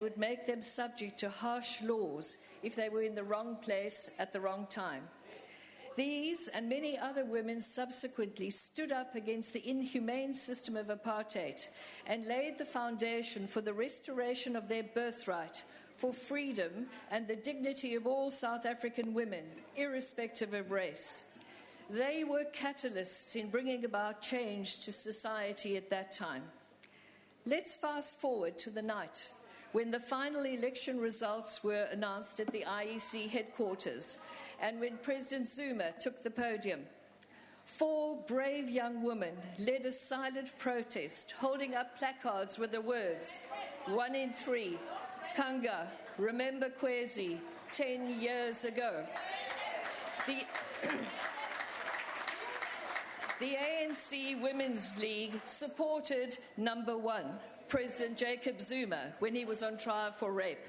would make them subject to harsh laws if they were in the wrong place at the wrong time. These and many other women subsequently stood up against the inhumane system of apartheid and laid the foundation for the restoration of their birthright, for freedom and the dignity of all South African women, irrespective of race. They were catalysts in bringing about change to society at that time. Let's fast forward to the night when the final election results were announced at the IEC headquarters and when President Zuma took the podium. 4 brave young women led a silent protest, holding up placards with the words, 1 in 3, Kanga, remember Kwezi, 10 years ago. The ANC Women's League supported number 1, President Jacob Zuma, when he was on trial for rape,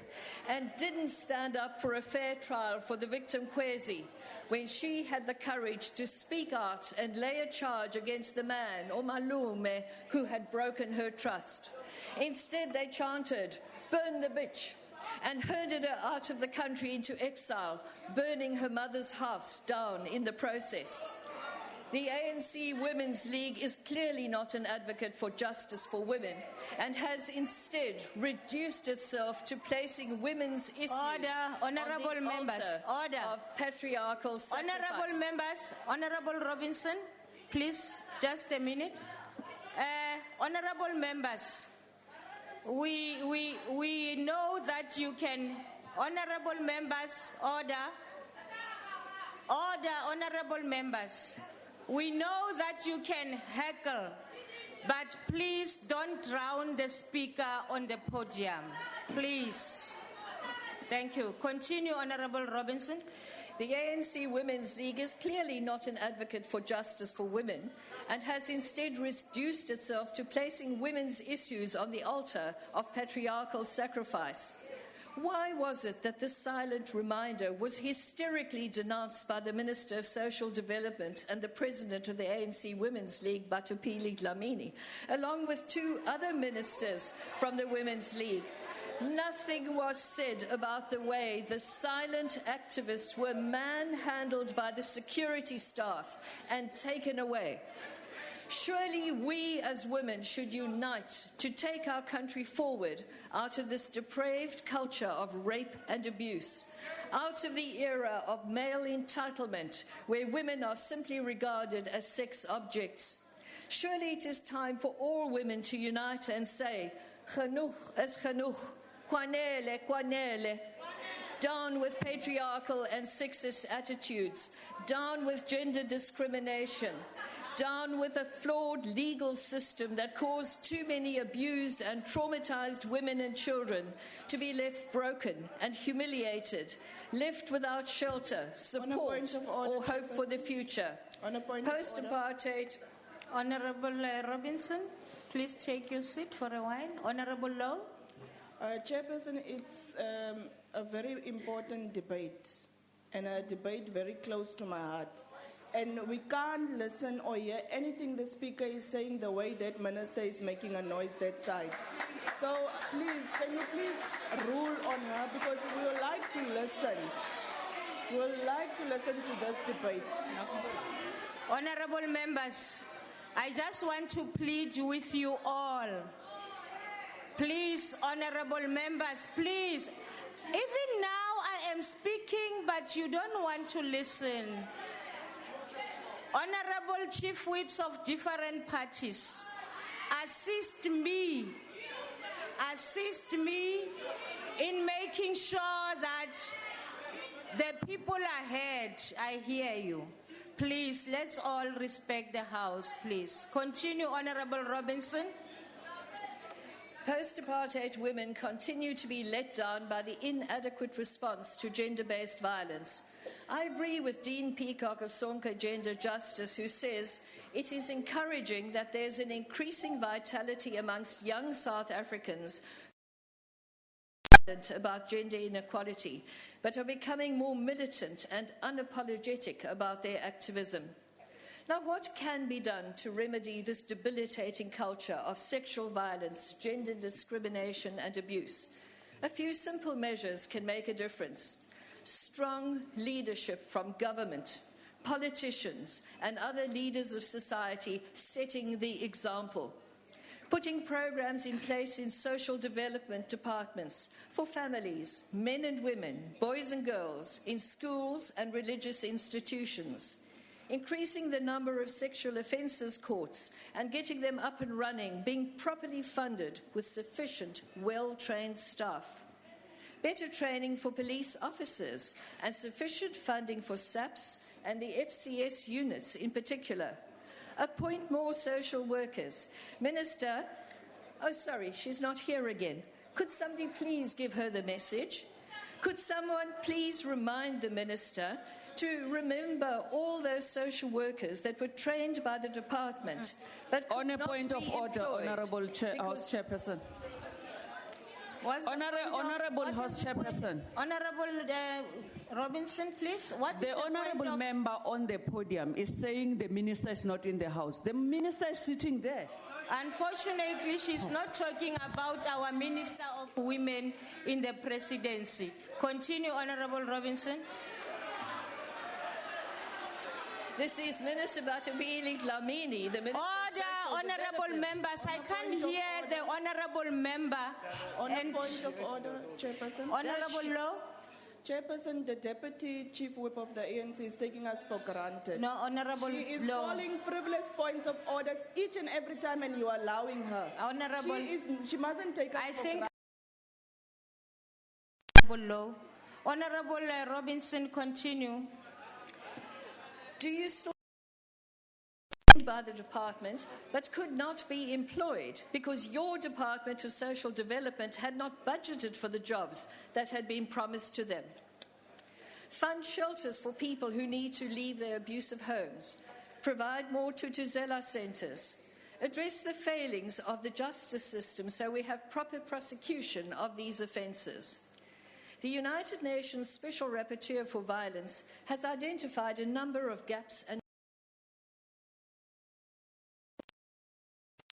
and didn't stand up for a fair trial for the victim Kwezi when she had the courage to speak out and lay a charge against the man, Omalume, who had broken her trust. Instead, they chanted, "Burn the bitch," and herded her out of the country into exile, burning her mother's house down in the process. The ANC Women's League is clearly not an advocate for justice for women and has instead reduced itself to placing women's issues on the altar of patriarchal sacrifice. Honourable members, Honourable Robinson, please, just a minute. Honourable members, we know that you can, honourable members, order, honourable members. We know that you can heckle, but please don't drown the speaker on the podium. Please. Thank you. Continue, Honourable Robinson. The ANC Women's League is clearly not an advocate for justice for women and has instead reduced itself to placing women's issues on the altar of patriarchal sacrifice. Why was it that this silent reminder was hysterically denounced by the Minister of Social Development and the President of the ANC Women's League, Batupili Dlamini, along with 2 other ministers from the Women's League? Nothing was said about the way the silent activists were manhandled by the security staff and taken away. Surely we as women should unite to take our country forward out of this depraved culture of rape and abuse, out of the era of male entitlement where women are simply regarded as sex objects. Surely it is time for all women to unite and say, "Genoeg is genoeg, kwanele, kwanele." Down with patriarchal and sexist attitudes, down with gender discrimination, down with a flawed legal system that caused too many abused and traumatized women and children to be left broken and humiliated, left without shelter, support, or hope for the future. Post-apartheid. Honourable Robinson, please take your seat for a while. Honourable Lowe. Chairperson, it's a very important debate and a debate very close to my heart. And we can't listen or hear anything the speaker is saying the way that minister is making a noise that side. So please, can you please rule on her, because we would like to listen. We would like to listen to this debate. Honourable members, I just want to plead with you all. Please, honourable members, please. Even now I am speaking, but you don't want to listen. Honourable chief whips of different parties, assist me in making sure that the people are heard. I hear you. Please, let's all respect the House, please. Continue, Honourable Robinson. Post-apartheid women continue to be let down by the inadequate response to gender-based violence. I agree with Dean Peacock of Sonke Gender Justice, who says it is encouraging that there's an increasing vitality amongst young South Africans about gender inequality, but are becoming more militant and unapologetic about their activism. Now, what can be done to remedy this debilitating culture of sexual violence, gender discrimination and abuse? A few simple measures can make a difference. Strong leadership from government, politicians, and other leaders of society setting the example. Putting programs in place in social development departments for families, men and women, boys and girls, in schools and religious institutions. Increasing the number of sexual offences courts and getting them up and running, being properly funded with sufficient, well-trained staff. Better training for police officers and sufficient funding for SAPs and the FCS units in particular. Appoint more social workers. Minister, oh sorry, she's not here again. Could somebody please give her the message? Could someone please remind the Minister to remember all those social workers that were trained by the department, but On a could not point of be order, employed Honourable House Chairperson. Honourable House Chairperson. Honorable Robinson, please. What is The point honourable of- member on the podium is saying the minister is not in the house. The minister is sitting there. Unfortunately, she's not talking about our Minister of Women in the presidency. Continue, Honorable Robinson. This is Minister Batubili Dlamini, the Minister of Order, Social honorable Development. members. I can't hear the honorable member. On And a point of order, Chairperson. Honorable Law? Chairperson, the Deputy Chief Whip of the ANC is taking us for granted. No, Honorable She is Law. calling frivolous points of orders each and every time, and you are allowing her. Honorable- She mustn't take us I for think granted. Honorable Law. Honorable Robinson, continue. Do you still by the department but could not be employed because your Department of Social Development had not budgeted for the jobs that had been promised to them? Fund shelters for people who need to leave their abusive homes. Provide more tutuzela centres. Address the failings of the justice system so we have proper prosecution of these offences. The United Nations Special Rapporteur for Violence has identified a number of gaps and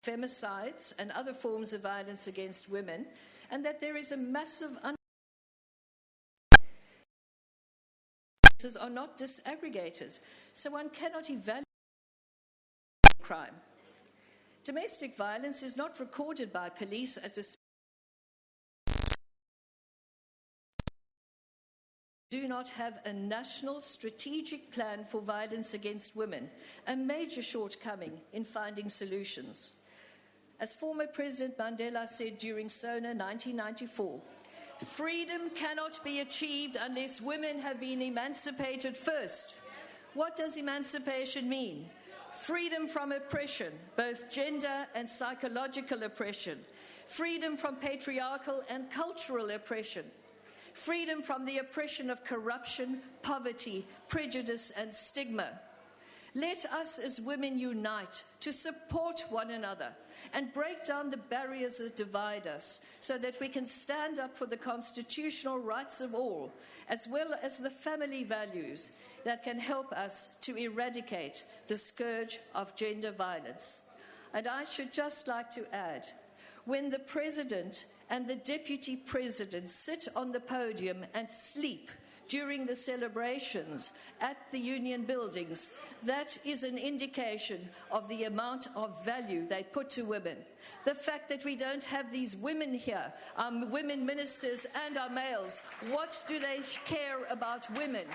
femicides and other forms of violence against women, and that there is a massive are not disaggregated, so one cannot evaluate crime. Domestic violence is not recorded by police as a do not have a national strategic plan for violence against women, a major shortcoming in finding solutions. As former President Mandela said during SONA 1994, freedom cannot be achieved unless women have been emancipated first. What does emancipation mean? Freedom from oppression, both gender and psychological oppression. Freedom from patriarchal and cultural oppression. Freedom from the oppression of corruption, poverty, prejudice, and stigma. Let us as women unite to support one another and break down the barriers that divide us so that we can stand up for the constitutional rights of all, as well as the family values that can help us to eradicate the scourge of gender violence. And I should just like to add, when the President and the Deputy President sit on the podium and sleep during the celebrations at the union buildings, that is an indication of the amount of value they put to women. The fact that we don't have these women here, our women ministers and our males, what do they care about women?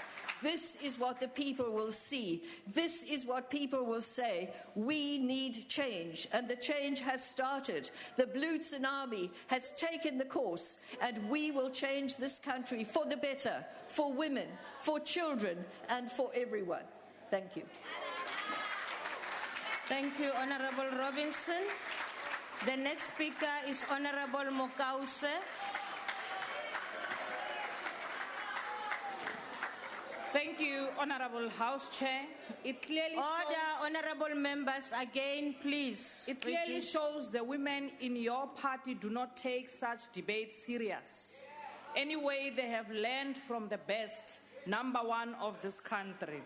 This is what the people will see. This is what people will say. We need change, and the change has started. The Blue Tsunami has taken the course, and we will change this country for the better, for women, for children, and for everyone. Thank you. Thank you, Honorable Robinson. The next speaker is Honorable Mokause. Thank you, Honorable House Chair. It clearly Order, shows, honorable members, again, please. it clearly Reduce. shows the women in your party do not take such debates serious. Anyway, they have learned from the best, number one of this country.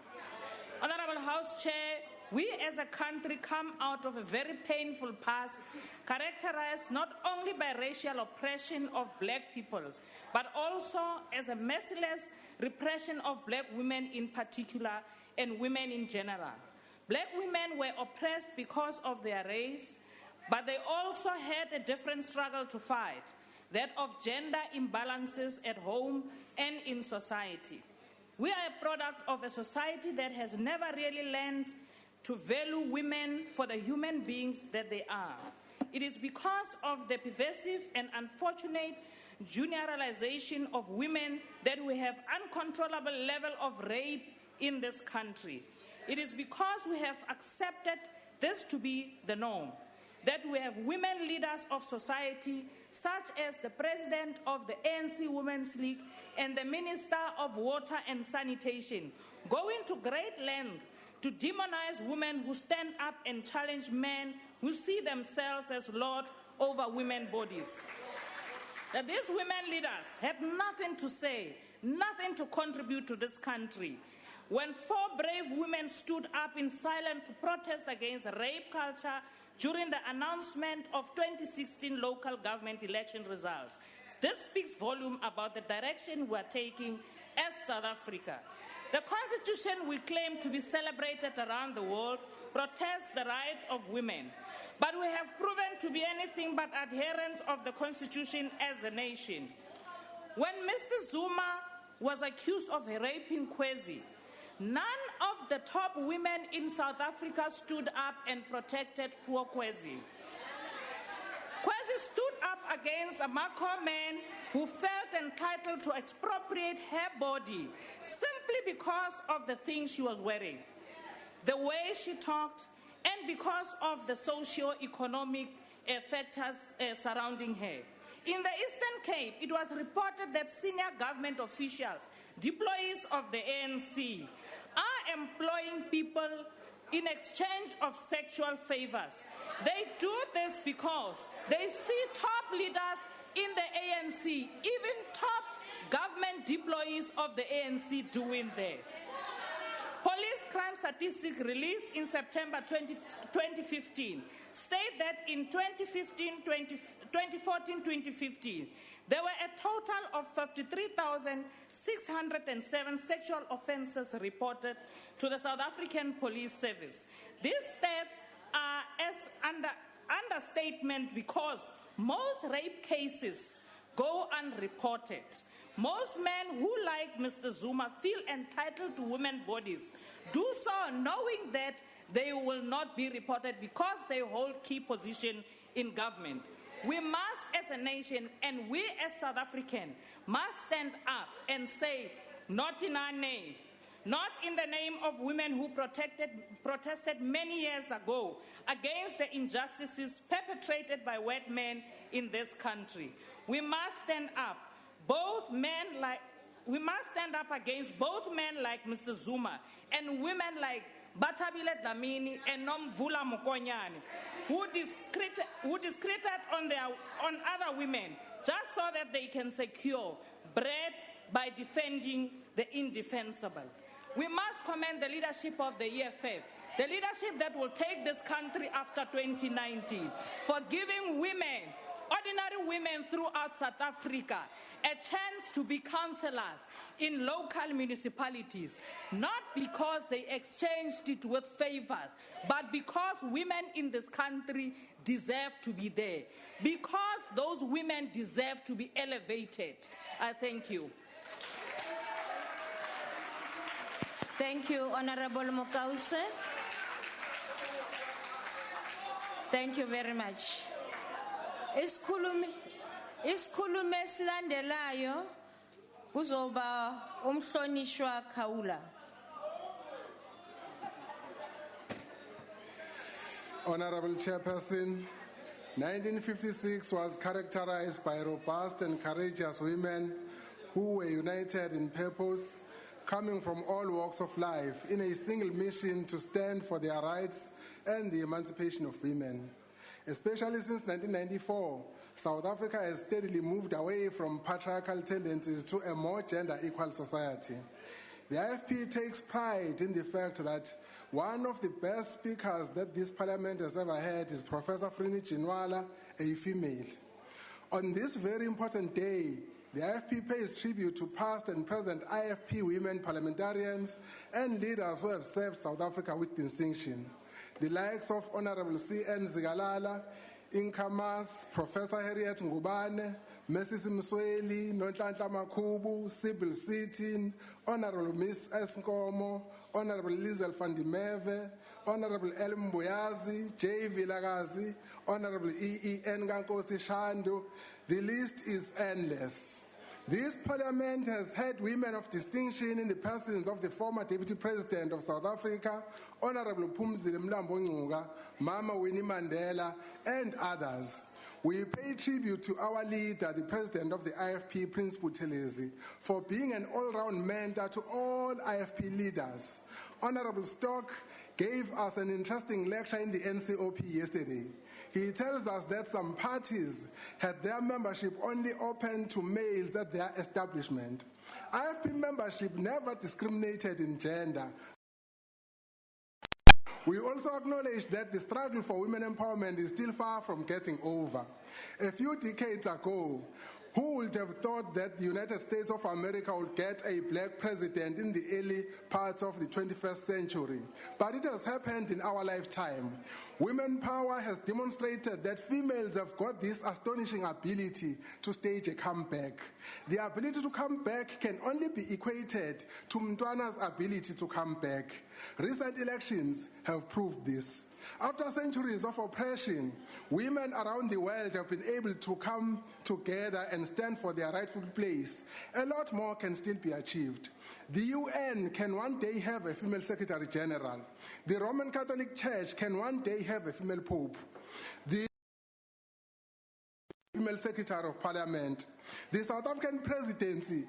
Honorable House Chair, We as a country come out of a very painful past, characterized not only by racial oppression of black people, but also as a merciless repression of black women in particular and women in general. Black women were oppressed because of their race, but they also had a different struggle to fight, that of gender imbalances at home and in society. We are a product of a society that has never really learned to value women for the human beings that they are. It is because of the pervasive and unfortunate generalization of women that we have uncontrollable level of rape in this country. It is because we have accepted this to be the norm, that we have women leaders of society, such as the president of the ANC Women's League and the Minister of Water and Sanitation, going to great length to demonize women who stand up and challenge men who see themselves as lord over women's bodies. That these women leaders had nothing to say, nothing to contribute to this country. When 4 brave women stood up in silence to protest against rape culture during the announcement of 2016 local government election results. This speaks volume about the direction we are taking as South Africa. The Constitution we claim to be celebrated around the world protests the rights of women, but we have proven to be anything but adherents of the Constitution as a nation. When Mr. Zuma was accused of raping Kwezi, none of the top women in South Africa stood up and protected poor Kwezi. Kwezi stood up against a Mako man who felt entitled to expropriate her body simply because of the things she was wearing, the way she talked, and because of the socio-economic factors surrounding her. In the Eastern Cape, it was reported that senior government officials, employees of the ANC, are employing people in exchange of sexual favors. They do this because they see top leaders in the ANC, even top government employees of the ANC doing that. Police crime statistics released in September 2015 state that in 2014-2015, there were a total of 53,607 sexual offenses reported to the South African Police Service. These stats are as understatement because most rape cases go unreported. Most men who, like Mr. Zuma, feel entitled to women's bodies do so knowing that they will not be reported because they hold key positions in government. We must, as a nation, and we as South Africans, must stand up and say, not in our name, not in the name of women who protested many years ago against the injustices perpetrated by white men in this country. We must stand up. We must stand up against both men like Mr. Zuma and women like Batabile Dlamini and Nomvula Mokonyane, who discredited on other women just so that they can secure bread by defending the indefensible. We must commend the leadership of the EFF, the leadership that will take this country after 2019, for giving women, ordinary women throughout South Africa, a chance to be councillors in local municipalities, not because they exchanged it with favors, but because women in this country deserve to be there, because those women deserve to be elevated. I thank you. Thank you, Honorable Mokause. Thank you very much. Isikhulumi esilandelayo kuzoba umhlonishwa Khawula. Honorable Chairperson, 1956 was characterized by robust and courageous women who were united in purpose, coming from all walks of life in a single mission to stand for their rights and the emancipation of women. Especially since 1994, South Africa has steadily moved away from patriarchal tendencies to a more gender-equal society. The IFP takes pride in the fact that One of the best speakers that this parliament has ever had is Professor Frini Chinwala, a female. On this very important day, the IFP pays tribute to past and present IFP women parliamentarians and leaders who have served South Africa with distinction. The likes of Honorable C.N. Zigalala, Inka Mas, Professor Harriet Ngubane, Mrs. Msweli, Nonhlanhla Makhubu, Sybil Sittin, Honorable Miss Esnkomo, Honorable Lizel van die Merwe, Honorable El Mbuyazi, J. Vilakazi, Honorable E.E.N. Ngankosi Shandu. The list is endless. This parliament has had women of distinction in the persons of the former Deputy President of South Africa, Honorable Phumzile Mlambo Ngcuka, Mama Winnie Mandela, and others. We pay tribute to our leader, the President of the IFP, Prince Buthelezi, for being an all-round mentor to all IFP leaders. Honorable Stock gave us an interesting lecture in the NCOP yesterday. He tells us that some parties had their membership only open to males at their establishment. IFP membership never discriminated in gender. We also acknowledge that the struggle for women empowerment is still far from getting over. A few decades ago, who would have thought that the United States of America would get a black president in the early parts of the 21st century? But it has happened in our lifetime. Women power has demonstrated that females have got this astonishing ability to stage a comeback. The ability to come back can only be equated to Mntwana's ability to come back. Recent elections have proved this. After centuries of oppression, women around the world have been able to come together and stand for their rightful place. A lot more can still be achieved. The UN can one day have a female Secretary General. The Roman Catholic Church can one day have a female Pope. The female Secretary of Parliament. The South African presidency.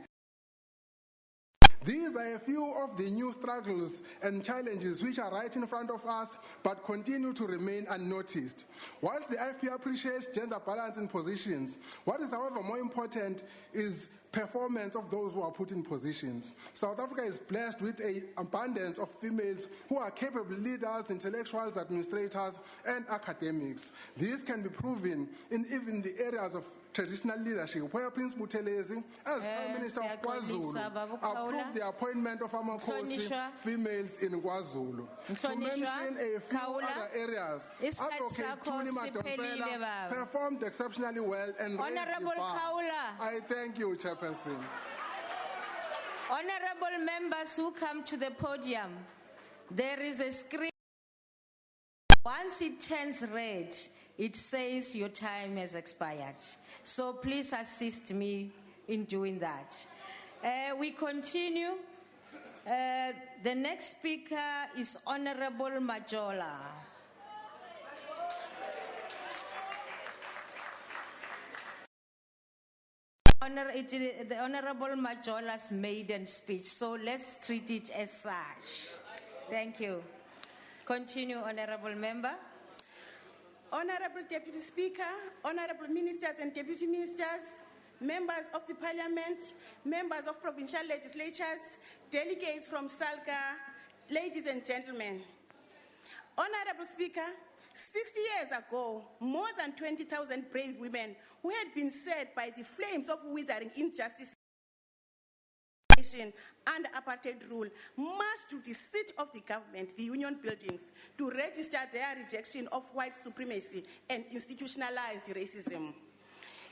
These are a few of the new struggles and challenges which are right in front of us but continue to remain unnoticed. Whilst the IFP appreciates gender balance in positions, what is however more important is performance of those who are put in positions. South Africa is blessed with an abundance of females who are capable leaders, intellectuals, administrators, and academics. This can be proven in even the areas of traditional leadership, where Prince Buthelezi, as Prime Minister of KwaZulu, approved the appointment of Amakhosi females in KwaZulu. To mention a few other areas, Advocate Tuli Madompela performed exceptionally well and raised the bar. I thank you, Chairperson. Honorable members who come to the podium, there is a screen. Once it turns red, it says your time has expired. So please assist me in doing that. We continue. The next speaker is Honorable Majola. The Honorable Majola's maiden speech, so let's treat it as such. Thank you. Continue, Honorable Member. Honorable Deputy Speaker, Honorable Ministers and Deputy Ministers, Members of the Parliament, Members of Provincial Legislatures, delegates from SALGA, ladies and gentlemen. Honorable Speaker, 60 years ago, more than 20,000 brave women who had been set by the flames of withering injustice under apartheid rule marched to the seat of the government, the Union buildings, to register their rejection of white supremacy and institutionalized racism.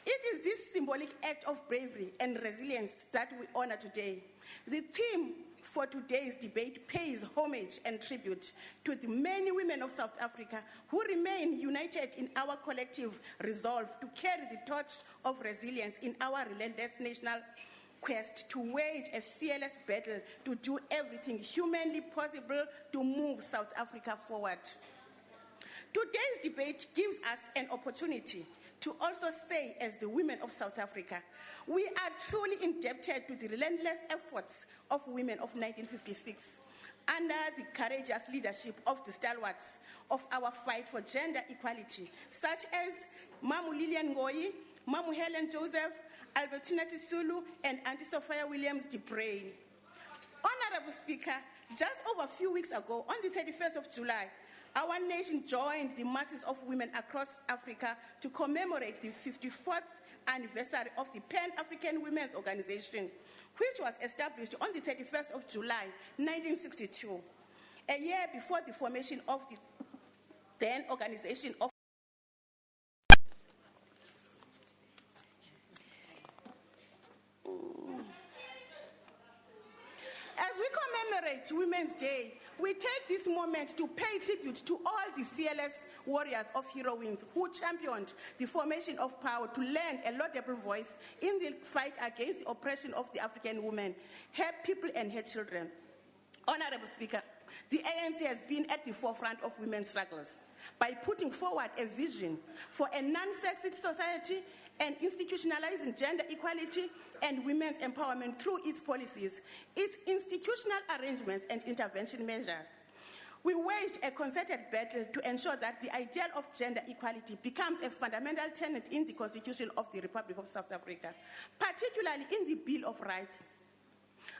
It is this symbolic act of bravery and resilience that we honor today. The theme for today's debate pays homage and tribute to the many women of South Africa who remain united in our collective resolve to carry the torch of resilience in our relentless national quest to wage a fearless battle to do everything humanly possible to move South Africa forward. Today's debate gives us an opportunity to also say, as the women of South Africa, we are truly indebted to the relentless efforts of women of 1956 under the courageous leadership of the stalwarts of our fight for gender equality, such as Mamu Lillian Ngoyi, Mamu Helen Joseph, Albertina Sisulu, and Auntie Sophia Williams-Debrain. Honorable Honorable Speaker, just over a few weeks ago, on the 31st of July, our nation joined the masses of women across Africa to commemorate the 54th anniversary of the Pan-African Women's Organization, which was established on the 31st of July, 1962, a year before the formation of the then Organization of As we commemorate Women's Day, we take this moment to pay tribute to all the fearless warriors of heroines who championed the formation of power to lend a laudable voice in the fight against the oppression of the African woman, her people and her children. Honorable Speaker, the ANC has been at the forefront of women's struggles by putting forward a vision for a non-sexist society and institutionalizing gender equality and women's empowerment through its policies, its institutional arrangements and intervention measures. We waged a concerted battle to ensure that the ideal of gender equality becomes a fundamental tenet in the Constitution of the Republic of South Africa, particularly in the Bill of Rights.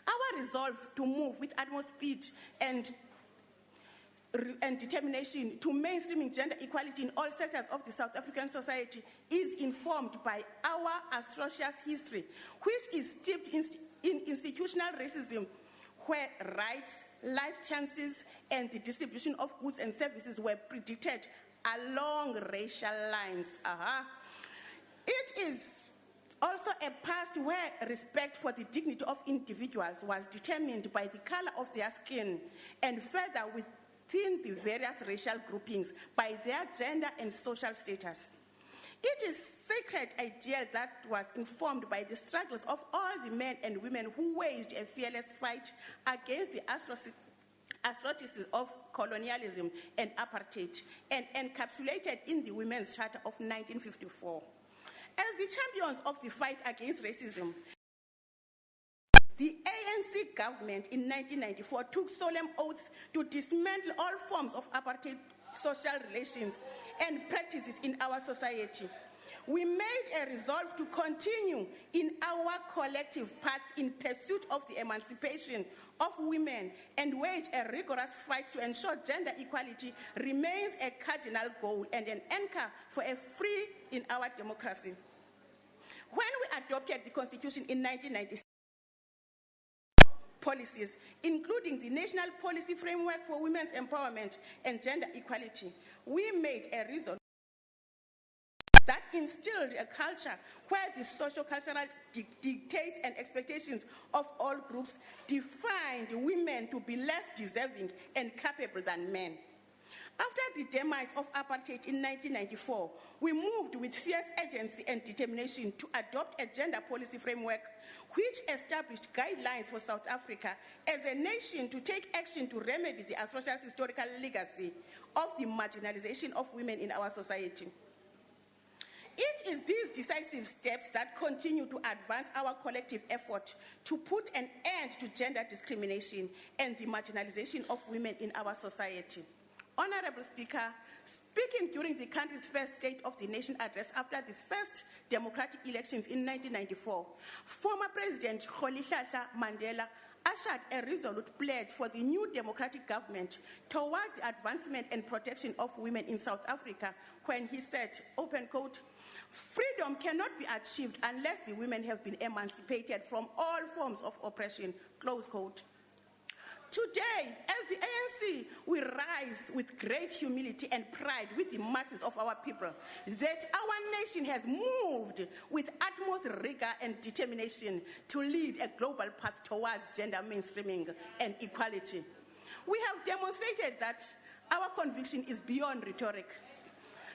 Our resolve to move with utmost speed and determination to mainstreaming gender equality in all sectors of the South African society is informed by our atrocious history, which is steeped in institutional racism, where rights, life chances, and the distribution of goods and services were predicted along racial lines. It is also a past where respect for the dignity of individuals was determined by the color of their skin, and further within the various racial groupings by their gender and social status. It is sacred ideal that was informed by the struggles of all the men and women who waged a fearless fight against the atrocities of colonialism and apartheid, and encapsulated in the Women's Charter of 1954. As the champions of the fight against racism, the ANC government in 1994 took solemn oaths to dismantle all forms of apartheid social relations and practices in our society. We made a resolve to continue in our collective path in pursuit of the emancipation of women and wage a rigorous fight to ensure gender equality remains a cardinal goal and an anchor for a free in our democracy. When we adopted the Constitution in 1996, policies, including the National Policy Framework for Women's Empowerment and Gender Equality, we made a resolution that instilled a culture where the socio-cultural dictates and expectations of all groups defined women to be less deserving and capable than men. After the demise of apartheid in 1994, we moved with fierce urgency and determination to adopt a gender policy framework which established guidelines for South Africa as a nation to take action to remedy the atrocious historical legacy of the marginalization of women in our society. It is these decisive steps that continue to advance our collective effort to put an end to gender discrimination and the marginalization of women in our society. Honorable Speaker, speaking during the country's first State of the Nation address after the first democratic elections in 1994, former President Rolihlahla Mandela ushered a resolute pledge for the new democratic government towards the advancement and protection of women in South Africa when he said, open quote, "Freedom cannot be achieved unless the women have been emancipated from all forms of oppression," close quote. Today, as the ANC, we rise with great humility and pride with the masses of our people that our nation has moved with utmost rigor and determination to lead a global path towards gender mainstreaming and equality. We have demonstrated that our conviction is beyond rhetoric.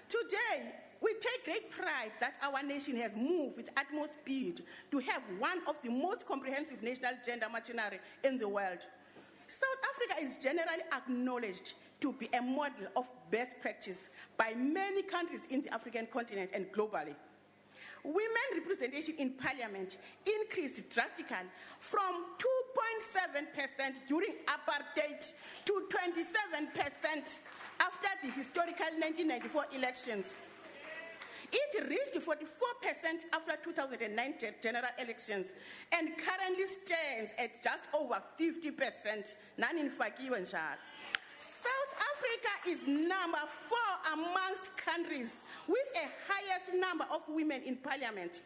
Today, we take great pride that our nation has moved with utmost speed to have one of the most comprehensive national gender machinery in the world. South Africa is generally acknowledged to be a model of best practice by many countries in the African continent and globally. Women representation in parliament increased drastically from 2.7% during apartheid to 27% after the historical 1994 elections. It reached 44% after 2009 general elections and currently stands at just over 50%. South Africa is number 4 amongst countries with the highest number of women in parliament.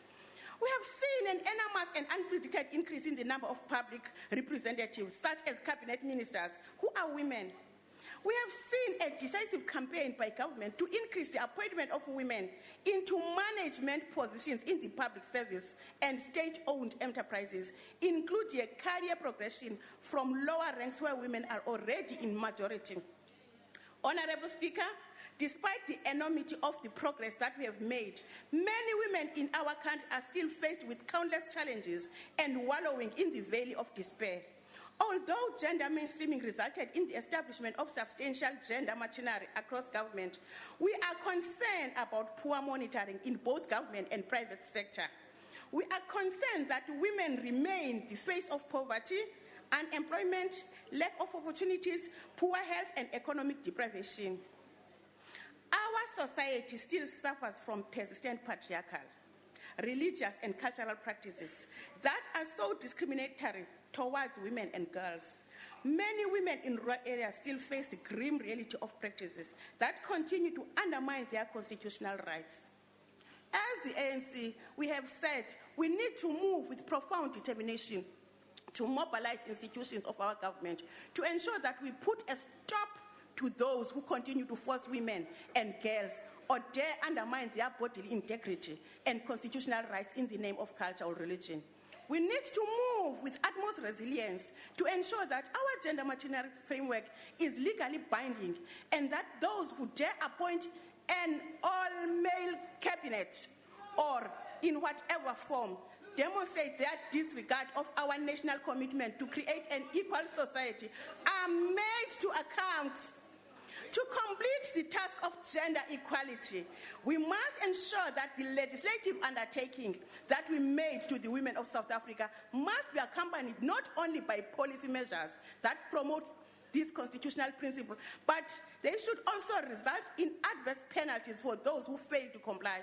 We have seen an enormous and unpredicted increase in the number of public representatives, such as cabinet ministers, who are women. We have seen a decisive campaign by government to increase the appointment of women into management positions in the public service and state-owned enterprises, including a career progression from lower ranks where women are already in majority. Honorable Speaker, despite the enormity of the progress that we have made, many women in our country are still faced with countless challenges and wallowing in the valley of despair. Although gender mainstreaming resulted in the establishment of substantial gender machinery across government, we are concerned about poor monitoring in both government and private sector. We are concerned that women remain the face of poverty, unemployment, lack of opportunities, poor health, and economic deprivation. Our society still suffers from persistent patriarchal, religious, and cultural practices that are so discriminatory towards women and girls. Many women in rural areas still face the grim reality of practices that continue to undermine their constitutional rights. As the ANC, we have said we need to move with profound determination to mobilize institutions of our government to ensure that we put a stop to those who continue to force women and girls or dare undermine their bodily integrity and constitutional rights in the name of culture or religion. We need to move with utmost resilience to ensure that our gender machinery framework is legally binding and that those who dare appoint an all-male cabinet or in whatever form demonstrate their disregard of our national commitment to create an equal society are made to account. To complete the task of gender equality, we must ensure that the legislative undertaking that we made to the women of South Africa must be accompanied not only by policy measures that promote this constitutional principle, but they should also result in adverse penalties for those who fail to comply.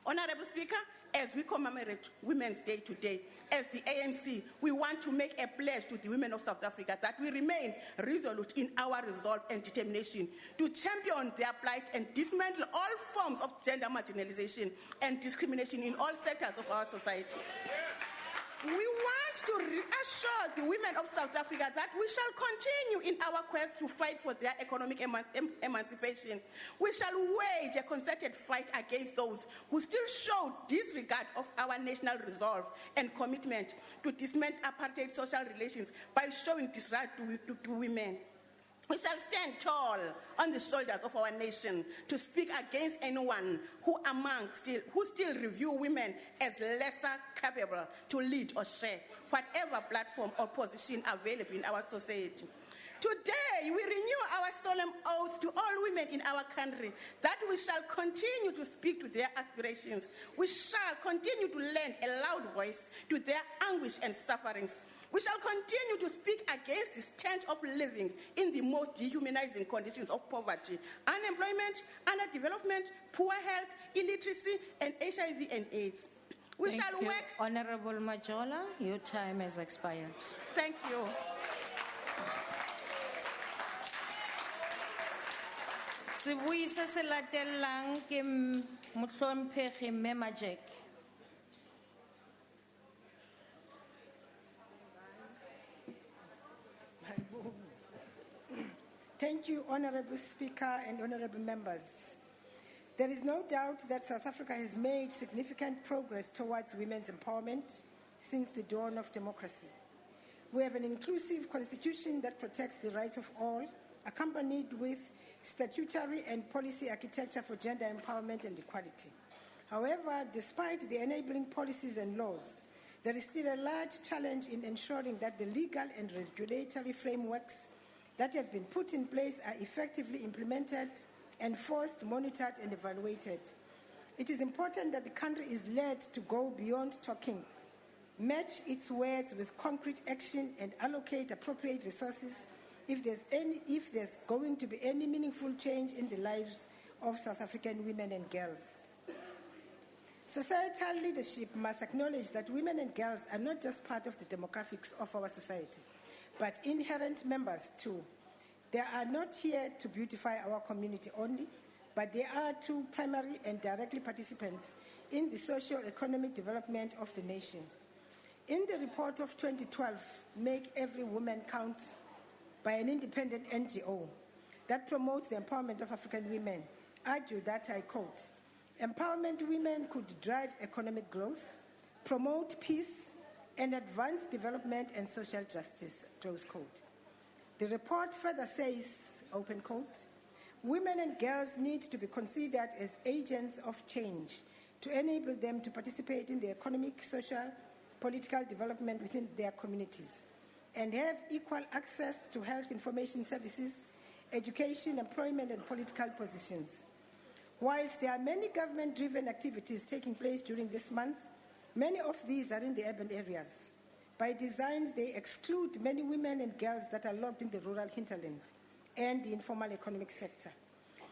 Honorable Speaker, as we commemorate Women's Day today, as the ANC, we want to make a pledge to the women of South Africa that we remain resolute in our resolve and determination to champion their plight and dismantle all forms of gender marginalization and discrimination in all sectors of our society. We want to reassure the women of South Africa that we shall continue in our quest to fight for their economic emancipation. We shall wage a concerted fight against those who still show disregard of our national resolve and commitment to dismantle apartheid social relations by showing disregard to women. We shall stand tall on the shoulders of our nation to speak against anyone who still review women as lesser capable to lead or share whatever platform or position available in our society. Today, we renew our solemn oath to all women in our country that we shall continue to speak to their aspirations. We shall continue to lend a loud voice to their anguish and sufferings. We shall continue to speak against the stench of living in the most dehumanizing conditions of poverty, unemployment, underdevelopment, poor health, illiteracy, and HIV and AIDS. We Thank shall you. work. Honorable Majola, your time has expired. Thank you. Sebuyisa se latelang ke mohlomphehi Mme Majek. Thank you, Honorable Speaker and Honorable Members. There is no doubt that South Africa has made significant progress towards women's empowerment since the dawn of democracy. We have an inclusive constitution that protects the rights of all, accompanied with statutory and policy architecture for gender empowerment and equality. However, despite the enabling policies and laws, there is still a large challenge in ensuring that the legal and regulatory frameworks that have been put in place are effectively implemented, enforced, monitored, and evaluated. It is important that the country is led to go beyond talking, match its words with concrete action, and allocate appropriate resources if there's going to be any meaningful change in the lives of South African women and girls. Societal leadership must acknowledge that women and girls are not just part of the demographics of our society, but inherent members too. They are not here to beautify our community only, but they are too primary and directly participants in the socio-economic development of the nation. In the report of 2012, Make Every Woman Count, by an independent NGO that promotes the empowerment of African women, argued that, I quote, "Empowerment women could drive economic growth, promote peace, and advance development and social justice," close quote. The report further says, open quote, "Women and girls need to be considered as agents of change to enable them to participate in the economic, social, political development within their communities and have equal access to health information services, education, employment, and political positions." Whilst there are many government-driven activities taking place during this month, many of these are in the urban areas. By design, they exclude many women and girls that are locked in the rural hinterland and the informal economic sector.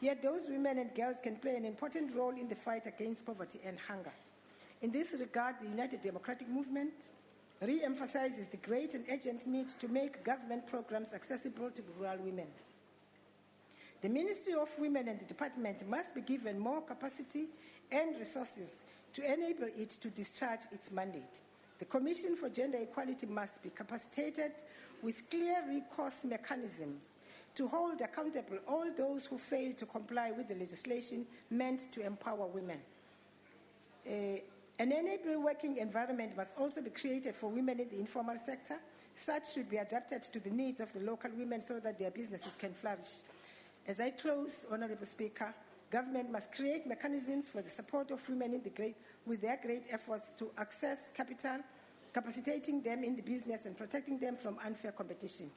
Yet those women and girls can play an important role in the fight against poverty and hunger. In this regard, the United Democratic Movement re-emphasizes the great and urgent need to make government programs accessible to rural women. The Ministry of Women and the Department must be given more capacity and resources to enable it to discharge its mandate. The Commission for Gender Equality must be capacitated with clear recourse mechanisms to hold accountable all those who fail to comply with the legislation meant to empower women. An enabling working environment must also be created for women in the informal sector. Such should be adapted to the needs of the local women so that their businesses can flourish. As I close, Honourable Speaker, government must create mechanisms for the support of women with their great efforts to access capital, capacitating them in the business and protecting them from unfair competition.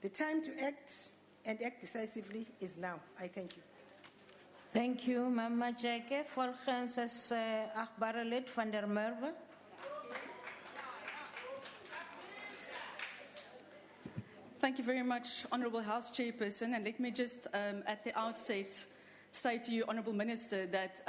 The time to act and act decisively is now. I thank you. Thank you, Mama Jake. Volgens is achtbare lid van der Merwe. Thank you very much, Honourable House Chairperson. And let me just, at the outset, say to you, Honourable Minister, that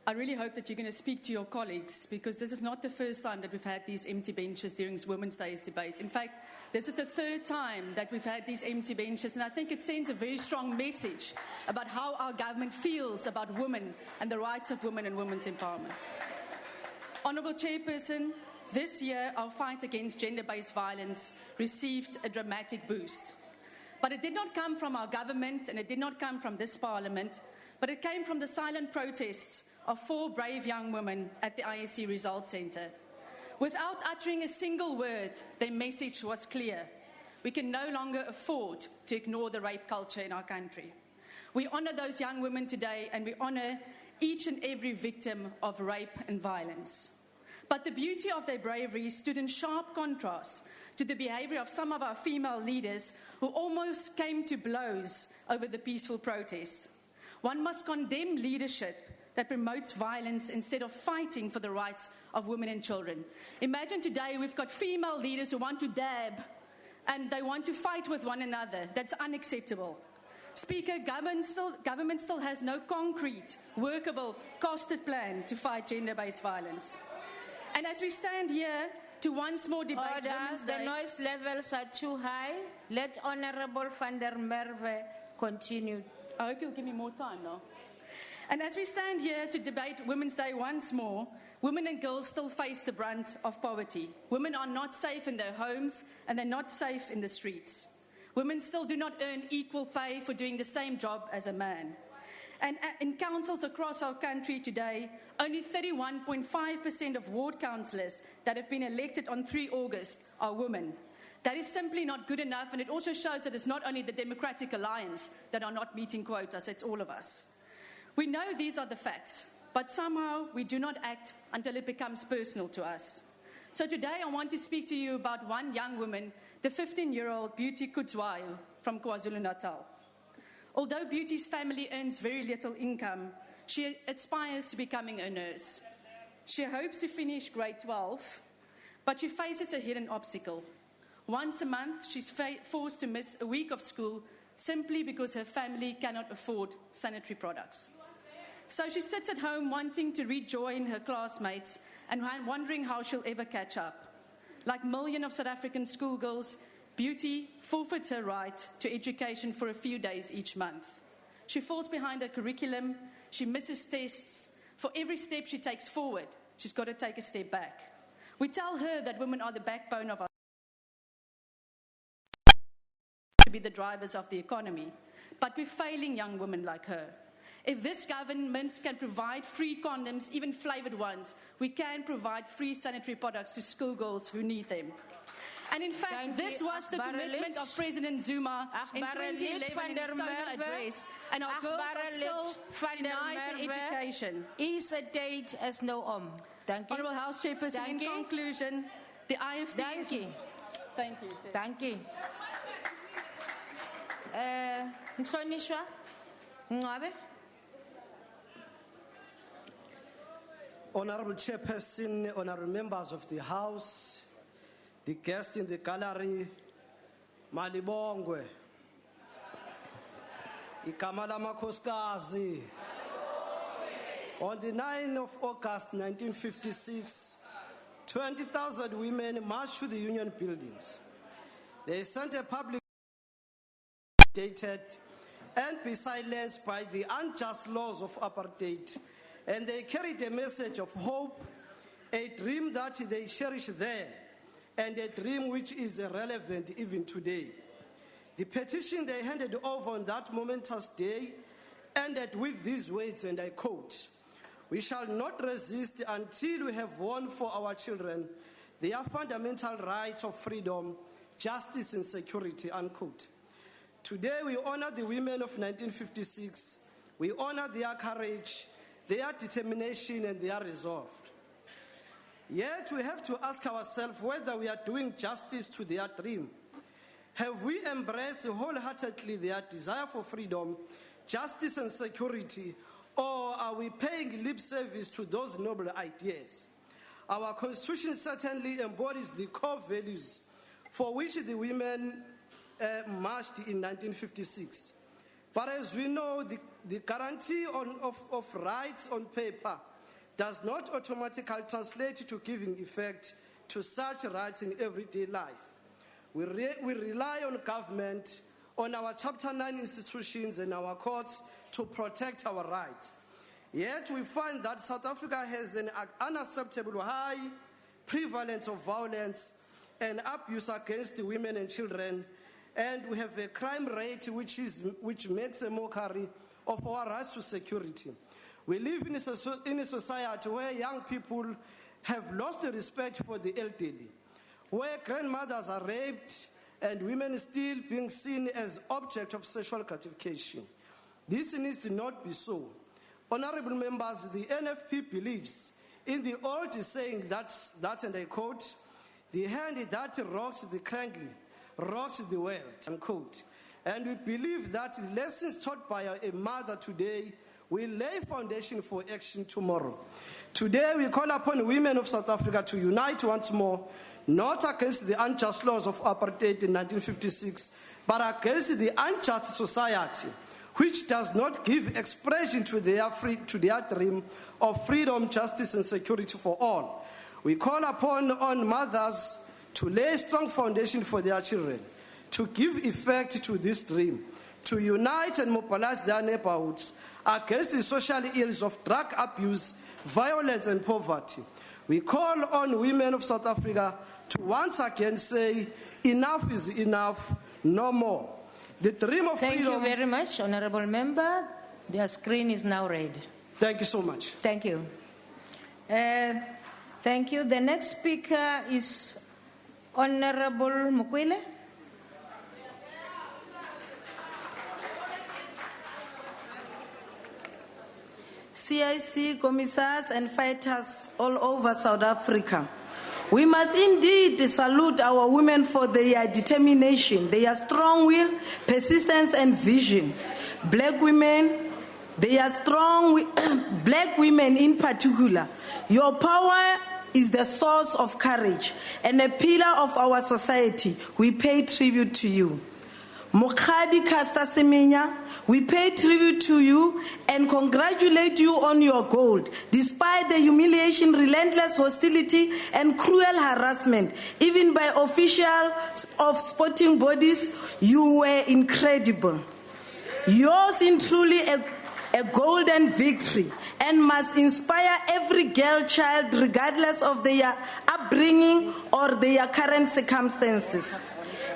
I really hope that you're going to speak to your colleagues, because this is not the first time that we've had these empty benches during Women's Day's debate. In fact, this is the third time that we've had these empty benches, and I think it sends a very strong message about how our government feels about women and the rights of women and women's empowerment. Honourable Chairperson, this year our fight against gender-based violence received a dramatic boost. But it did not come from our government, and it did not come from this Parliament, but it came from the silent protests of 4 brave young women at the ISC Results Centre. Without uttering a single word, their message was clear. We can no longer afford to ignore the rape culture in our country. We honour those young women today, and we honour each and every victim of rape and violence. But the beauty of their bravery stood in sharp contrast to the behaviour of some of our female leaders who almost came to blows over the peaceful protests. One must condemn leadership that promotes violence instead of fighting for the rights of women and children. Imagine today we've got female leaders who want to dab and they want to fight with one another. That's unacceptable. Speaker, government still has no concrete, workable, costed plan to fight gender-based violence. And as we stand here to once more debate Women's Day... The noise levels are too high. Let Honourable van der Merwe continue. I hope you'll give me more time now. And as we stand here to debate Women's Day once more, women and girls still face the brunt of poverty. Women are not safe in their homes, and they're not safe in the streets. Women still do not earn equal pay for doing the same job as a man. And in councils across our country today, only 31.5% of ward councillors that have been elected on 3 August are women. That is simply not good enough, and it also shows that it's not only the Democratic Alliance that are not meeting quotas, it's all of us. We know these are the facts, but somehow we do not act until it becomes personal to us. So today I want to speak to you about one young woman, the 15-year-old Beauty Kudzwayo from KwaZulu-Natal. Although Beauty's family earns very little income, she aspires to becoming a nurse. She hopes to finish grade 12, but she faces a hidden obstacle. Once a month, she's forced to miss a week of school simply because her family cannot afford sanitary products. So she sits at home wanting to rejoin her classmates and wondering how she'll ever catch up. Like millions of South African schoolgirls, Beauty forfeits her right to education for a few days each month. She falls behind her curriculum, she misses tests. For every step she takes forward, she's got to take a step back. We tell her that women are the backbone of our to be the drivers of the economy, but we're failing young women like her. If this government can provide free condoms, even flavored ones, we can provide free sanitary products to schoolgirls who need them. And in fact, this was the commitment of President Zuma in 2011 in his solar address, and our girls are still denied their education. Is a date as no Thank you. Honourable House Chairperson, in conclusion, the IFP Thank you. Thank you. Thank you. Nhlonishwa Ngcabe. Honourable Chairperson, honourable members of the House, the guests in the gallery, Malibongwe, Ikamala Makoskazi. On the 9th of August 1956, 20,000 women marched to the Union buildings. They sent a public dated and be silenced by the unjust laws of apartheid, and they carried a message of hope, a dream that they cherished then, and a dream which is relevant even today. The petition they handed over on that momentous day ended with these words, and I quote, "We shall not resist until we have won for our children their fundamental rights of freedom, justice and security," unquote. Today we honor the women of 1956. We honor their courage, their determination and their resolve. Yet we have to ask ourselves whether we are doing justice to their dream. Have we embraced wholeheartedly their desire for freedom, justice and security, or are we paying lip service to those noble ideas? Our Constitution certainly embodies the core values for which the women marched in 1956. But as we know, the guarantee of rights on paper does not automatically translate to giving effect to such rights in everyday life. We rely on government, on our Chapter 9 institutions and our courts to protect our rights. Yet we find that South Africa has an unacceptable high prevalence of violence and abuse against women and children, and we have a crime rate which makes a mockery of our rights to security. We live in a society where young people have lost the respect for the elderly, where grandmothers are raped and women still being seen as object of sexual gratification. This needs to not be so. Honourable members, the NFP believes in the old saying that, and I quote, "The hand that rocks the cradle rocks the world," unquote. And we believe that the lessons taught by a mother today will lay foundation for action tomorrow. Today we call upon women of South Africa to unite once more, not against the unjust laws of apartheid in 1956, but against the unjust society which does not give expression to their dream of freedom, justice and security for all. We call upon mothers to lay a strong foundation for their children, to give effect to this dream, to unite and mobilize their neighborhoods against the social ills of drug abuse, violence and poverty. We call on women of South Africa to once again say, enough is enough, no more. The dream of freedom... Thank you very much, Honourable Member. Their screen is now red. Thank you so much. Thank you. Thank you. The next speaker is Honourable Mukwele. CIC commissars and fighters all over South Africa. We must indeed salute our women for their determination, their strong will, persistence and vision. Black women, they are strong, black women in particular. Your power is the source of courage and a pillar of our society. We pay tribute to you. Mokhadi Kasta Semenya, we pay tribute to you and congratulate you on your gold. Despite the humiliation, relentless hostility, and cruel harassment, even by officials of sporting bodies, you were incredible. Yours in truly a golden victory, and must inspire every girl child regardless of their upbringing or their current circumstances.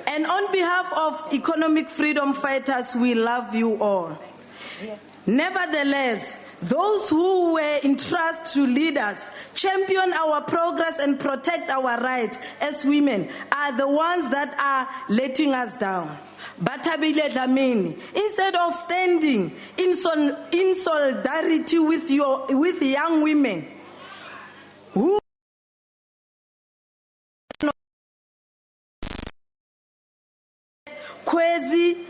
And on behalf of economic freedom fighters, we love you all. Nevertheless, those who were entrusted to lead us, champion our progress and protect our rights as women are the ones that are letting us down. Batabile Dlamini, instead of standing in solidarity with young women who Kwezi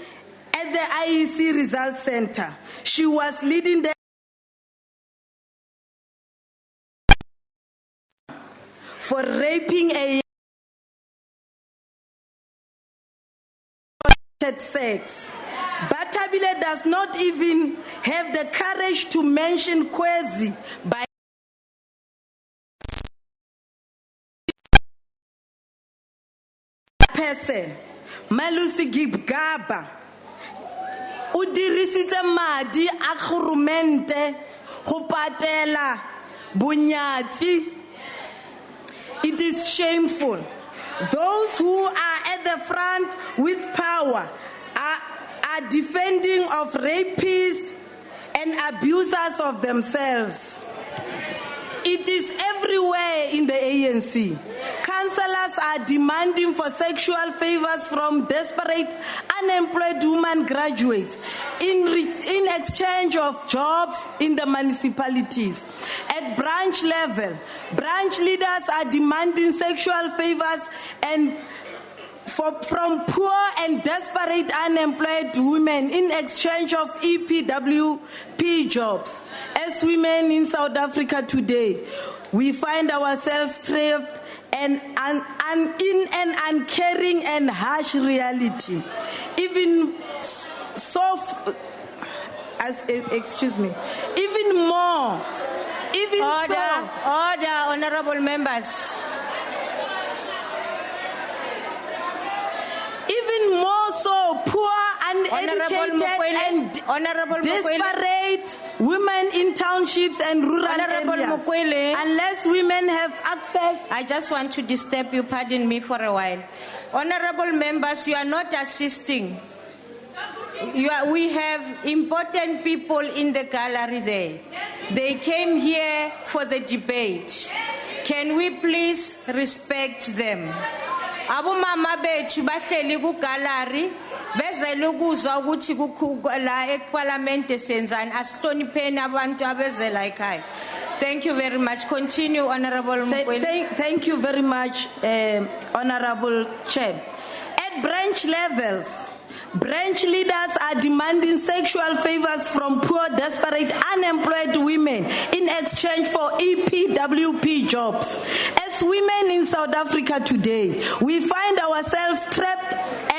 at the IEC Results Center, she was leading the for raping a sex. Batabile does not even have the courage to mention Kwezi by person. Malusi Gibgaba udirisitse madi a khurumente go patela bunyatsi. It is shameful. Those who are at the front with power are defending of rapists and abusers of themselves. It is everywhere in the ANC. Councillors are demanding for sexual favors from desperate, unemployed women graduates in exchange of jobs in the municipalities. At branch level, branch leaders are demanding sexual favors from poor and desperate unemployed women in exchange of EPWP jobs. As women in South Africa today, we find ourselves trapped in an uncaring and harsh reality. Even Order, honorable members. Even more so, poor, uneducated, and desperate women in townships and rural areas. Unless women have access. I just want to disturb you, pardon me for a while. Honorable members, you are not assisting. We have important people in the gallery there. They came here for the debate. Can we please respect them? Abu mama bethu bahleli ku gallery bezele ukuzwa ukuthi la eParliament senzani asihlonipheni abantu abezela ekhaya. Thank you very much. Continue, Honorable Mukweli. Thank you very much, Honorable Chair. At branch levels, branch leaders are demanding sexual favors from poor, desperate, unemployed women in exchange for EPWP jobs. As women in South Africa today, we find ourselves trapped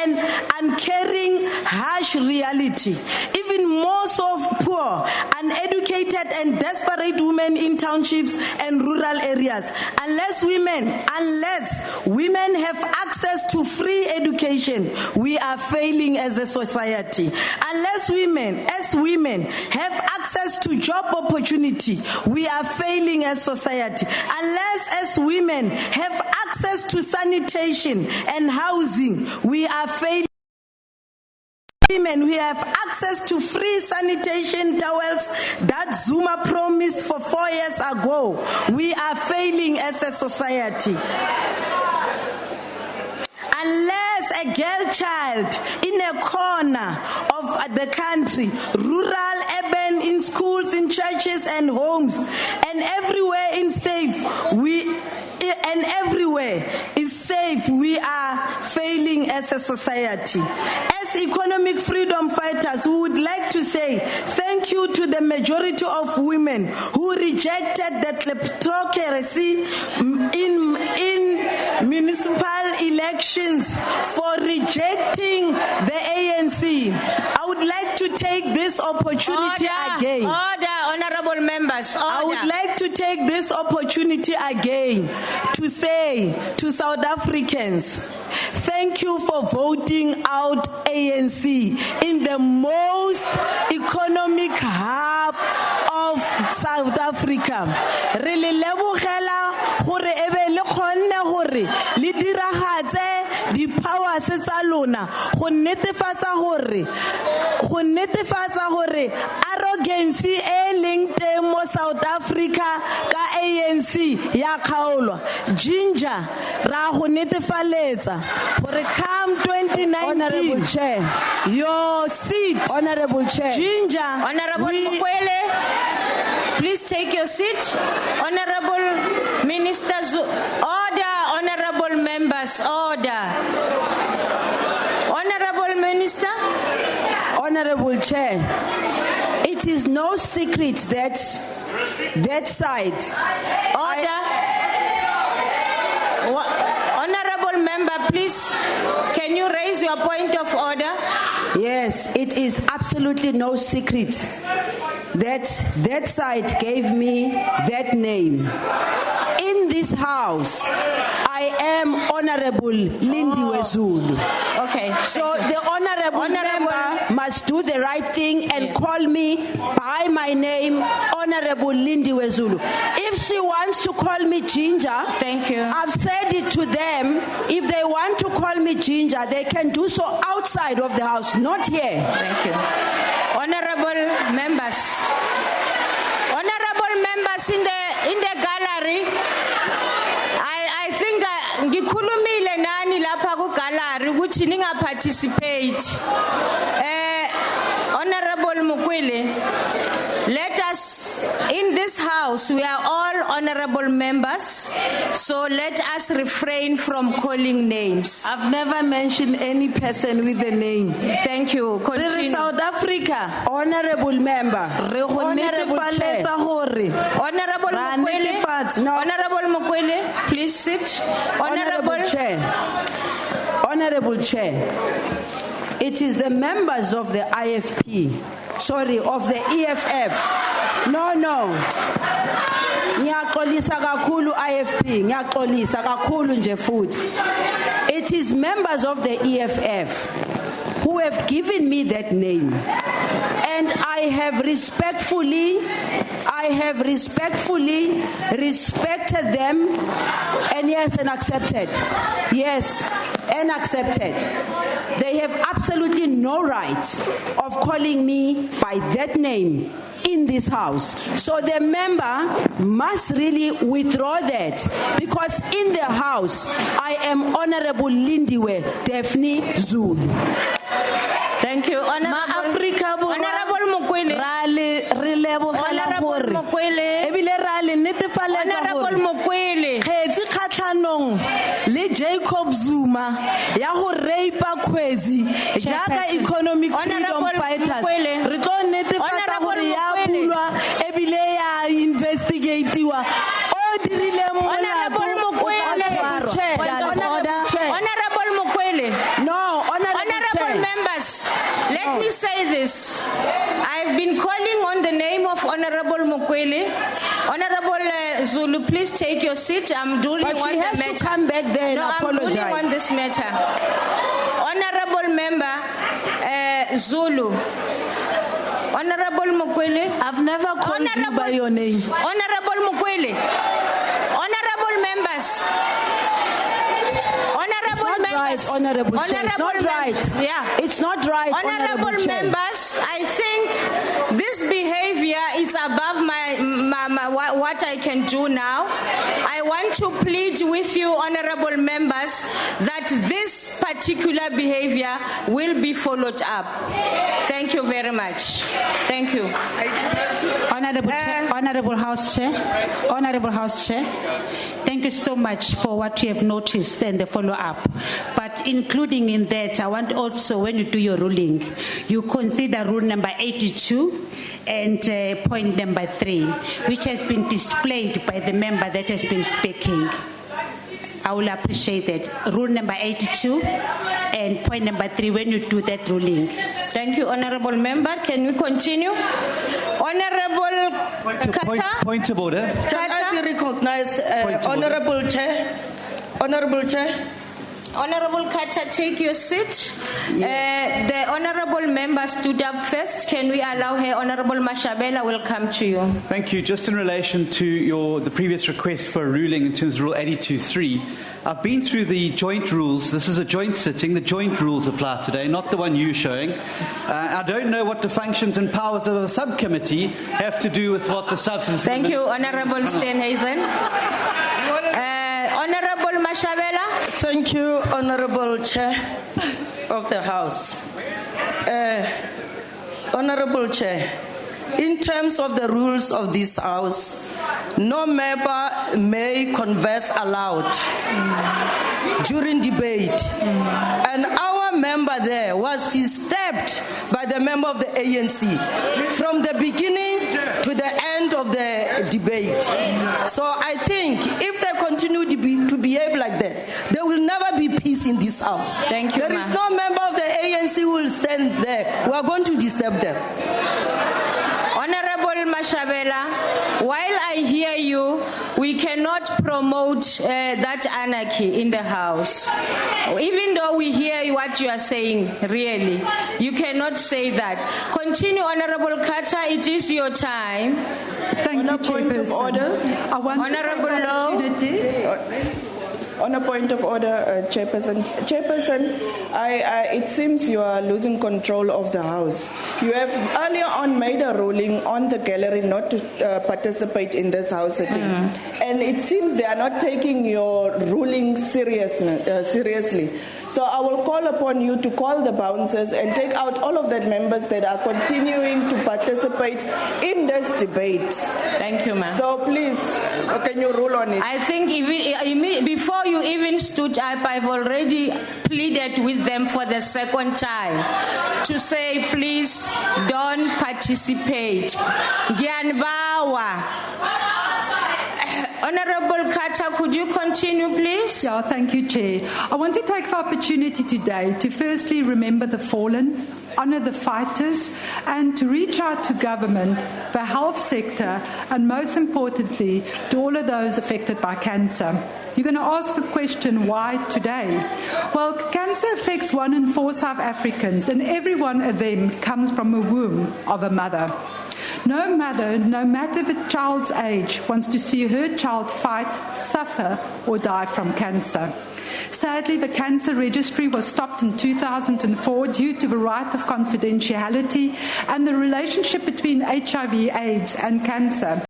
in uncaring, harsh reality. Even more so poor, uneducated, and desperate women in townships and rural areas. Unless women have access to free education, we are failing as a society. Unless women have access to job opportunity, we are failing as society. Unless as women have access to sanitation and housing, we are failing. Women, we have access to free sanitation towels that Zuma promised for 4 years ago. We are failing as a society. Unless a girl child in a corner of the country, rural, urban, in schools, in churches and homes, and everywhere is safe, we are failing as a society. As economic freedom fighters, we would like to say thank you to the majority of women who rejected the kleptocracy in municipal elections for rejecting the ANC. I would like to take this opportunity again. Order, honorable members. Order. I would like to take this opportunity again to say to South Africans, thank you for voting out ANC in the most economic hub of South Africa. Really lebogela gore ebe le khonne gore le diragatse di powers tsa lona go netefatsa gore arrogance e leng teng mo South Africa ka ANC ya khaolwa ginger ra go netefaletsa gore come 2019 Chair. your seat Honorable Chair. ginger Honorable Mukwele, please take your seat. Honorable Minister order, honorable members, order. Honorable Minister. Honorable Chair, it is no secret that that side. Order. Honorable member, please, can you raise your point of order? Yes, it is absolutely no secret that that side gave me that name. In this house, I am Honorable Lindiwe Zulu. Okay. So the honorable member must do the right thing and call me by my name, Honorable Lindiwe Zulu. If she wants to call me Ginger, thank you. I've said it to them. If they want to call me Ginger, they can do so outside of the house, not here. Thank you. Honorable members. Honorable members in the gallery. I think ngikhulumile nani lapha ku gallery ukuthi ninga participate. Honorable Mukwele, let us, in this house, we are all honorable members, so let us refrain from calling names. I've never mentioned any person with a name. Thank you. Continue. South Africa, Honorable member, Honorable Chair. Honorable Mukwele, Honorable Mukwele, please sit. Honorable Chair, it is the members of the IFP, of the EFF. No. Ngiyaxolisa kakhulu IFP, ngiyaxolisa kakhulu nje futhi. It is members of the EFF who have given me that name. And I have respectfully respected them and accepted. Yes, and accepted. They have absolutely no right of calling me by that name in this house. So the member must really withdraw that, because in the house I am Honorable Lindiwe Daphne Zulu. Thank you. Honorable Mukwele. Honorable Mukwele. Le Jacob Zuma ya go rape Kwezi jaaka economic freedom fighters re tlo netefatsa gore ya bulwa ebile ya investigatiwa o dirile Honorable Mukwele. No, honorable members, let me say this. I've been calling on the name of Honorable Mukwele. Honorable Zulu, please take your seat. I'm ruling on the matter. But she has to come back there and apologize. I'm ruling on this matter. Honorable member Zulu. Honorable Mukwele. I've never called you by your name. Honorable Mukwele. Honorable members. Honorable Chair, it's not right. Yeah. It's not right. Honorable members, I think this behavior is above what I can do now. I want to plead with you, honorable members, that this particular behavior will be followed up. Thank you very much. Thank you. Honorable House Chair, thank you so much for what you have noticed and the follow-up. But including in that, I want also, when you do your ruling, you consider rule number 82 and point number 3, which has been displayed by the member that has been speaking. I will appreciate it. Rule number 82 and point number 3 when you do that ruling. Thank you, Honorable Member. Can we continue? Honorable Kata? Point of order. Can I be recognized, Honorable Chair? Honorable Chair? Honorable Kata, take your seat. Yes. The Honorable Member stood up first. Can we allow her? Honorable Mashabela will come to you. Thank you. Just in relation to the previous request for a ruling in terms of Rule 82.3, I've been through the joint rules. This is a joint sitting. The joint rules apply today, not the one you're showing. I don't know what the functions and powers of a subcommittee have to do with what the substance. Thank you, Honorable Steenhuisen. Honorable Mashabela. Thank you, Honorable Chair of the House. Honorable Chair, in terms of the rules of this House, no member may converse aloud during debate. And our member there was disturbed by the member of the ANC from the beginning to the end of the debate. So I think if they continue to behave like that, there will never be peace in this House. Thank you. There is no member of the ANC who will stand there. We are going to disturb them. Honorable Mashabela, while I hear you, we cannot promote that anarchy in the House. Even though we hear what you are saying, really, you cannot say that. Continue, Honorable Kata, it is your time. Thank you, point of order. I want Honorable Low. On a point of order, Chairperson. Chairperson, it seems you are losing control of the House. You have earlier on made a ruling on the gallery not to participate in this House sitting. And it seems they are not taking your ruling seriously. So I will call upon you to call the bouncers and take out all of the members that are continuing to participate in this debate. Thank you, ma'am. So please, can you rule on it? I think before you even stood up, I've already pleaded with them for the second time to say, please don't participate. Gyanbawa. Honorable Kata, could you continue, please? Yeah, thank you, Chair. I want to take the opportunity today to firstly remember the fallen, honour the fighters, and to reach out to government, the health sector, and most importantly, to all of those affected by cancer. You're going to ask the question, why today? Well, cancer affects 1 in 4 South Africans, and every one of them comes from a womb of a mother. No mother, no matter the child's age, wants to see her child fight, suffer, or die from cancer. Sadly, the cancer registry was stopped in 2004 due to the right of confidentiality and the relationship between HIV/AIDS and cancer